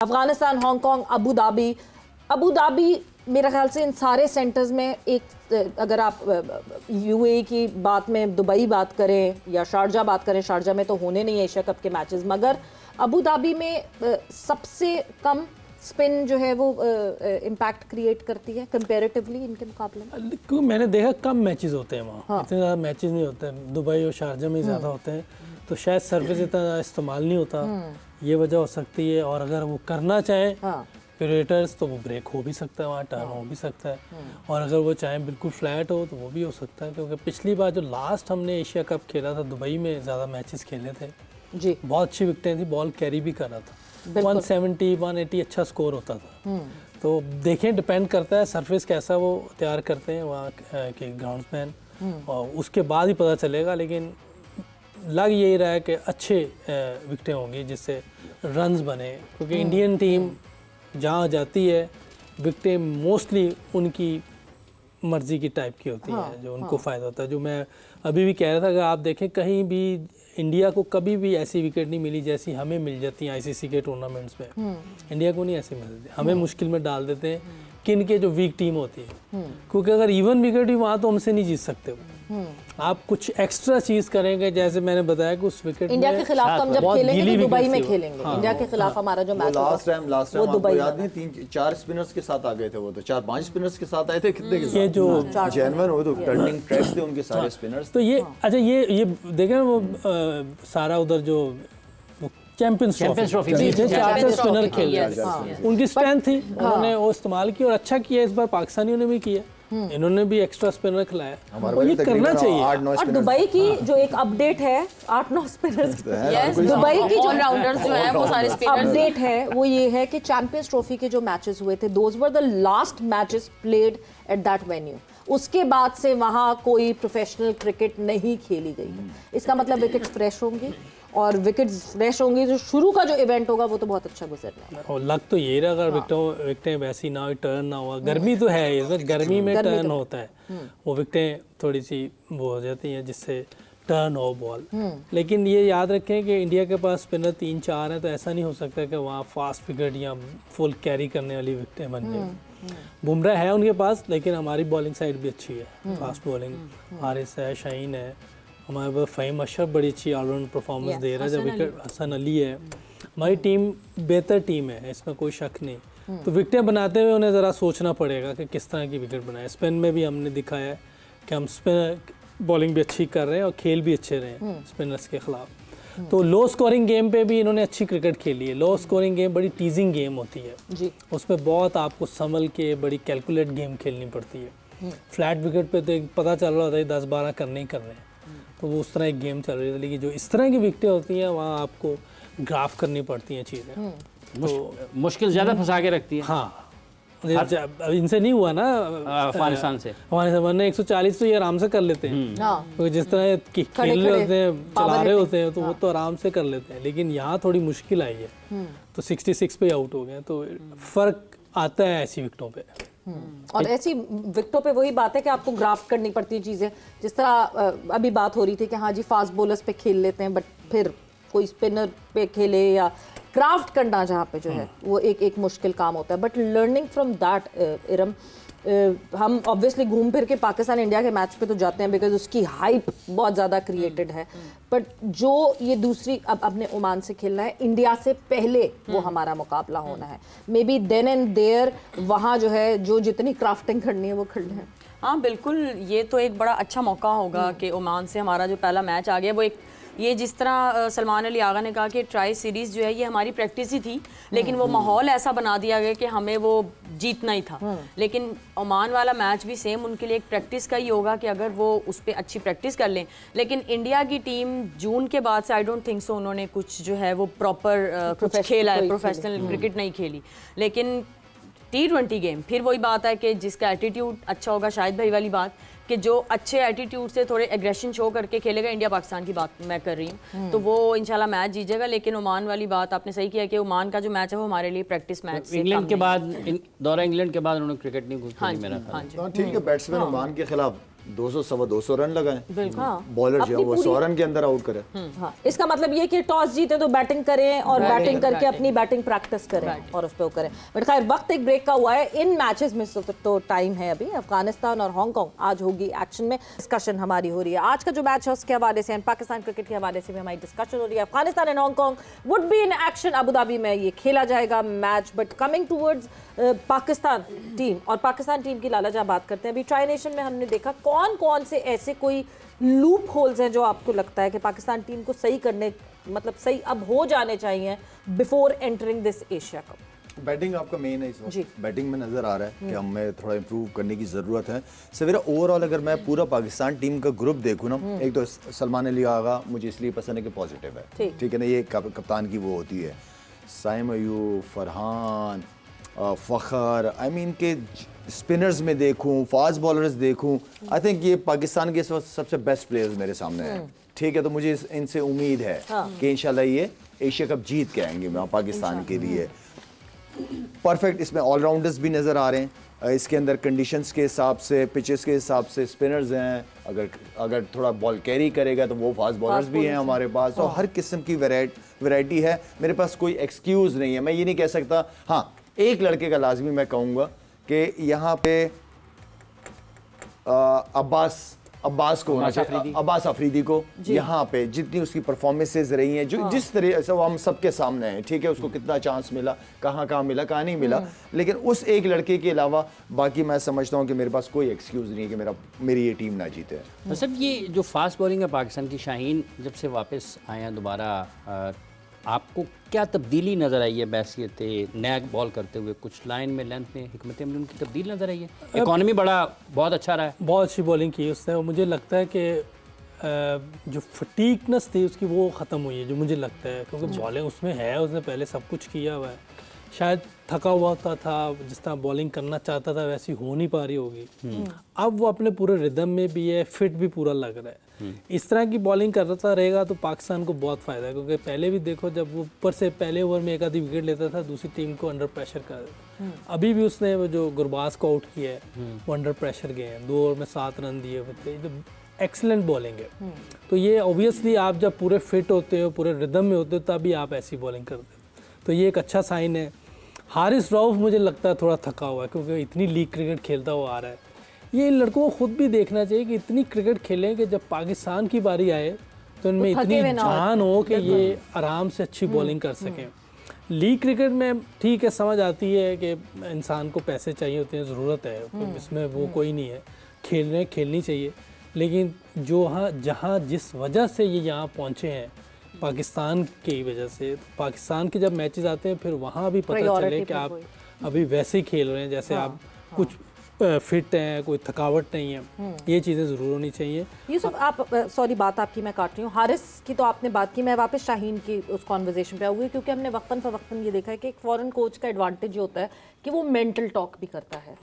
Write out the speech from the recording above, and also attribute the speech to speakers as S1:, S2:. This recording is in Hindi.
S1: अफगानिस्तान, हांगकांग, अबू धाबी मेरे ख्याल से इन सारे सेंटर्स में एक, अगर आप यूएई की बात में दुबई बात करें या शारजा बात करें, शारजा में तो होने नहीं है एशिया कप के मैचेस, मगर अबू धाबी में सबसे कम स्पिन जो है वो इम्पैक्ट क्रिएट करती है कंपैरेटिवली इनके मुकाबले में।
S2: क्योंकि मैंने देखा कम मैचेस होते हैं वहाँ। हाँ। इतने ज़्यादा मैचेस नहीं होते हैं, दुबई और शारजा में ज़्यादा होते हैं, तो शायद सर्विस इतना इस्तेमाल नहीं होता, ये वजह हो सकती है। और अगर वो करना चाहें क्रिएटर्स तो वो ब्रेक हो भी सकता है, वहाँ टर्न हो भी सकता है, और अगर वो चाहें बिल्कुल फ्लैट हो तो वो भी हो सकता है। क्योंकि पिछली बार जो लास्ट हमने एशिया कप खेला था दुबई में ज़्यादा मैचेस खेले थे जी, बहुत अच्छी विकेटें थी, बॉल कैरी भी कर रहा था, 170 180 अच्छा स्कोर होता था। तो देखें, डिपेंड करता है सरफेस कैसा वो तैयार करते हैं वहाँ के ग्राउंड्समैन, और उसके बाद ही पता चलेगा। लेकिन लग यही रहा है कि अच्छे विकेटें होंगी जिससे रन्स बने, क्योंकि इंडियन टीम जहाँ जाती है विकेटें मोस्टली उनकी मर्जी की टाइप की होती है, जो उनको फ़ायदा होता है। जो मैं अभी भी कह रहा था, अगर आप देखें कहीं भी इंडिया को कभी भी ऐसी विकेट नहीं मिली जैसी हमें मिल जाती हैं आईसीसी के टूर्नामेंट्स में। इंडिया को नहीं ऐसे मिलती, हमें मुश्किल में डाल देते हैं किन के जो वीक टीम होती है, क्योंकि अगर इवन विकेट भी वहाँ तो हमसे नहीं जीत सकते वो। आप कुछ एक्स्ट्रा चीज करेंगे, जैसे मैंने बताया कि उस विकेट
S1: इंडिया के खिलाफ तो हम जब खेलेंगे तो दुबई में खेलेंगे। इंडिया के खिलाफ हमारा जो मैच
S3: लास्ट टाइम आपको याद नहीं, 3-4 स्पिनर्स के साथ आ गए थे, वो तो 4-5 स्पिनर्स के साथ आए थे। कितने के साथ?
S2: ये जो
S3: जेन्युइन हो तो टर्निंग ट्रैक्स थे उनके सारे स्पिनर्स।
S2: तो ये अच्छा, ये देखें वो सारा उधर जो चैंपियंस ट्रॉफी 4 स्पिनर खेल रहे थे, उनकी स्ट्रेंथ थी, उन्होंने वो इस्तेमाल की और अच्छा किया। इस बार पाकिस्तानियों ने भी किया, इन्होंने भी एक्स्ट्रा स्पिनर खिलाया, और ये करना चाहिए।
S1: और दुबई की जो एक अपडेट है 8-9 स्पिनर्स, दुबई की जो
S4: ऑलराउंडर्स जो है वो सारे स्पिनर्स
S1: अपडेट है, वो ये है कि चैंपियंस ट्रॉफी के जो मैचेस हुए थे, those were the last matches played at that venue. उसके बाद से वहाँ कोई प्रोफेशनल क्रिकेट नहीं खेली गई है। इसका मतलब विकेट्स फ्रेश होंगी, और विकेट्स फ्रेश होंगी, जो शुरू का जो इवेंट होगा वो तो बहुत अच्छा गुजरना है।
S2: और लग तो ये रहा, अगर विकेटें वैसी ना हो, टर्न ना हुआ, गर्मी तो है ये, गर्मी में टर्न होता है, वो विकेटें थोड़ी सी वो हो जाती हैं जिससे टर्न हो बॉल। लेकिन ये याद रखें कि इंडिया के पास स्पिनर 3-4 हैं, तो ऐसा नहीं हो सकता कि वहाँ फास्ट विकेट या फुल कैरी करने वाली विकेटें बन जाए। बुमराह है उनके पास, लेकिन हमारी बॉलिंग साइड भी अच्छी है, फास्ट बॉलिंग, हारिस है, शाहीन है, हमारे पास फ़हीम अशरफ बड़ी अच्छी ऑलराउंड परफॉर्मेंस दे रहा है, जब विकेट हसन अली है। हमारी टीम बेहतर टीम है, इसमें कोई शक नहीं। तो विकेटें बनाते हुए उन्हें ज़रा सोचना पड़ेगा कि किस तरह की विकेट बनाए। स्पिन में भी हमने दिखाया है कि हम स्पिनर बॉलिंग भी अच्छी कर रहे हैं और खेल भी अच्छे रहे हैं स्पिनर्स के खिलाफ। तो लो स्कोरिंग गेम पे भी इन्होंने अच्छी क्रिकेट खेली है। लो स्कोरिंग गेम बड़ी टीजिंग गेम होती है जी, उसमें बहुत आपको संभल के बड़ी कैलकुलेट गेम खेलनी पड़ती है। फ्लैट विकेट पे तो पता चल रहा होता है 10-12 करने ही करने हैं, तो वो उस तरह एक गेम चल रही है। लेकिन जो इस तरह की विकेटें होती हैं वहाँ आपको ग्राफ करनी पड़ती हैं चीज़ें, तो
S5: मुश्किल ज़्यादा फंसा के रखती है।
S2: हाँ, इनसे नहीं हुआ ना
S5: अफगानिस्तान से,
S2: वरना 140 तो ये आराम से कर लेते हैं, तो जिस तरह खेल रहे होते हैं, चला रहे होते हैं, तो वो तो आराम से कर लेते हैं। लेकिन यहाँ थोड़ी मुश्किल आई है, तो 66 पे आउट हो गए, तो फ़र्क आता है ऐसी विकेटों पे।
S1: और ऐसी विकेटों पे वही बात है कि आपको ग्राफ्ट करनी पड़ती है चीज़ें। जिस तरह अभी बात हो रही थी कि हाँ जी फास्ट बॉलर्स पे खेल लेते हैं, बट फिर कोई स्पिनर पे खेले, या क्राफ्ट करना जहाँ पे जो है वो एक मुश्किल काम होता है। But learning from that Iram, हम ऑब्वियसली घूम फिर के पाकिस्तान इंडिया के मैच पे तो जाते हैं बिकॉज उसकी हाइप बहुत ज़्यादा क्रिएटेड है, बट जो ये दूसरी अब अपने ओमान से खेलना है, इंडिया से पहले वो हमारा मुकाबला होना है, maybe then and there वहाँ जो है जो जितनी क्राफ्टिंग करनी है वो कर लें।
S4: हाँ बिल्कुल, ये तो एक बड़ा अच्छा मौका होगा कि ओमान से हमारा जो पहला मैच आ गया वो एक, ये जिस तरह सलमान अली आगा ने कहा कि ट्राई सीरीज़ जो है ये हमारी प्रैक्टिस ही थी, लेकिन वो माहौल ऐसा बना दिया गया कि हमें वो जीतना ही था। लेकिन ओमान वाला मैच भी सेम उनके लिए एक प्रैक्टिस का ही होगा कि अगर वो उस पर अच्छी प्रैक्टिस कर लें। लेकिन इंडिया की टीम जून के बाद से आई डोंट थिंक सो उन्होंने कुछ जो है वो प्रॉपर कुछ खेला है, प्रोफेशनल क्रिकेट नहीं खेली। लेकिन T20 गेम फिर वही बात है कि जिसका एटीट्यूड अच्छा होगा, शाहिद भाई वाली बात कि जो अच्छे एटीट्यूड से थोड़े एग्रेशन शो करके खेलेगा, इंडिया पाकिस्तान की बात मैं कर रही हूँ, तो वो इंशाल्लाह मैच जीतेगा। लेकिन ओमान वाली बात आपने सही किया कि ओमान का जो मैच है वो हमारे लिए प्रैक्टिस मैच से
S5: इंग्लैंड के बाद, दौरा इंग्लैंड के बाद उन्होंने क्रिकेट नहीं खेली मेरा ख्याल।
S3: ठीक है, बैट्समैन ओमान के खिलाफ 200 सवा 200 रन लगाए,
S1: हाँ।
S3: बॉलर जो है वो 100 रन के अंदर आउट करे।
S1: हाँ, इसका मतलब ये कि टॉस जीते तो बैटिंग करें और बैटिंग करके अपनी बैटिंग प्रैक्टिस करें और उस पर करें। बट खैर वक्त एक ब्रेक का हुआ है, इन मैचेस में तो टाइम है अभी। अफगानिस्तान और हांगकांग आज होगी एक्शन में, डिस्कशन हमारी हो रही है। आज का जो मैच है उसके हवाले से, पाकिस्तान क्रिकेट के हवाले से भी हमारी डिस्कशन हो रही है। Afghanistan and Hong Kong would be in action, Abu Dhabi में ये खेला जाएगा match. But coming towards Pakistan team, और पाकिस्तान टीम की लाला जहाँ बात करते हैं, अभी ट्राई नेशन में हमने देखा कौन कौन से ऐसे कोई लूप होल्स हैं जो आपको लगता है कि पाकिस्तान टीम को सही करने, मतलब सही अब हो जाने चाहिए before entering this Asia cup.
S3: Batting आपका मेन है इस वक्त, बैटिंग में नजर आ रहा है कि हमें थोड़ा इंप्रूव करने की जरूरत है। सवेरा ओवरऑल अगर मैं पूरा पाकिस्तान टीम का ग्रुप देखूँ ना, एक तो सलमान अली आगा मुझे इसलिए पसंद है कि पॉजिटिव है, ठीक है ना, ये कप्तान की वो होती है। साइम अयूब, फरहान, फ़खर, आई मीन के स्पिनर्स में देखूं, फास्ट बॉलर्स देखूं, आई थिंक ये पाकिस्तान के सबसे बेस्ट प्लेयर्स मेरे सामने हैं, ठीक है। तो मुझे इनसे उम्मीद है कि इंशाल्लाह ये एशिया कप जीत के आएंगे पाकिस्तान के लिए। परफेक्ट इसमें ऑलराउंडर्स भी नज़र आ रहे हैं, इसके अंदर कंडीशंस के हिसाब से, पिचेस के हिसाब से स्पिनर्स हैं, अगर थोड़ा बॉल कैरी करेगा तो वो फास्ट बॉलर्स भी हैं हमारे पास। तो हर किस्म की वैरायटी है, मेरे पास कोई एक्सक्यूज़ नहीं है। मैं ये नहीं कह सकता, हाँ एक लड़के का लाजमी मैं कहूँगा कि यहाँ पे अब्बास को होना चाहिए, अब्बास अफरीदी को यहाँ पे जितनी उसकी परफॉर्मेंसेज रही हैं, जो जिस तरह से हम सबके सामने हैं, ठीक है, उसको कितना चांस मिला, कहाँ मिला, कहाँ नहीं मिला, लेकिन उस एक लड़के के अलावा बाकी मैं समझता हूँ कि मेरे पास कोई एक्सक्यूज़ नहीं है कि मेरी ये टीम ना जीते।
S5: मतलब ये जो फास्ट बॉलिंग है पाकिस्तान की, शाहीन जब से वापस आए हैं दोबारा, आपको क्या तब्दीली नज़र आई है बैसियत नया बॉल करते हुए? कुछ लाइन में, लेंथ में, हिकमत अमली उनकी तब्दील नज़र आई है? इकॉनमी बहुत अच्छा रहा है, बहुत
S2: अच्छी बॉलिंग की उसने, और मुझे लगता है कि जो फटीकनेस थी उसकी वो ख़त्म हुई है, जो मुझे लगता है, क्योंकि बॉलिंग उसमें है, उसने पहले सब कुछ किया हुआ है, शायद थका हुआ था, जिस तरह बॉलिंग करना चाहता था वैसी हो नहीं पा रही होगी। अब वो अपने पूरे रिदम में भी है, फिट भी पूरा लग रहा है। इस तरह की बॉलिंग करता रहेगा तो पाकिस्तान को बहुत फ़ायदा है, क्योंकि पहले भी देखो जब वो ऊपर से पहले ओवर में एक आधी विकेट लेता था, दूसरी टीम को अंडर प्रेशर कर देता। अभी भी उसने वो जो गुरबाज को आउट किया है वो अंडर प्रेशर गए हैं, 2 ओवर में 7 रन दिए हुए थे, जो एक्सीलेंट बॉलिंग है। तो ये ऑब्वियसली आप जब पूरे फिट होते हो, पूरे रिदम में होते हो, तभी आप ऐसी बॉलिंग करते हो, तो ये एक अच्छा साइन है। हारिस रऊफ मुझे लगता है थोड़ा थका हुआ है, क्योंकि इतनी लीग क्रिकेट खेलता हुआ आ रहा है। ये इन लड़कों को खुद भी देखना चाहिए कि इतनी क्रिकेट खेलें कि जब पाकिस्तान की बारी आए तो इनमें इतनी जान हो कि ये आराम से अच्छी बॉलिंग कर सकें। लीग क्रिकेट में ठीक है, समझ आती है कि इंसान को पैसे चाहिए होते हैं, ज़रूरत है, इसमें वो कोई नहीं है, खेलनी चाहिए, लेकिन जहाँ जिस वजह से ये यहाँ पहुँचे हैं पाकिस्तान की वजह से, पाकिस्तान के जब मैचेस आते हैं फिर वहाँ भी पता चले कि आप अभी वैसे ही खेल रहे हैं जैसे आप कुछ फिट हैं, कोई थकावट नहीं है, ये चीज़ें ज़रूर होनी चाहिए।
S1: यूसुफ, आप सॉरी बात आपकी मैं काट रही हूँ, हारिस की तो आपने बात की, मैं वापस शाहीन की उस कॉन्वर्जेशन पे आऊँगी, क्योंकि हमने वक्तन फ़वक्तन ये देखा है कि एक फॉरेन कोच का एडवांटेज होता है कि वो मेंटल टॉक भी करता है,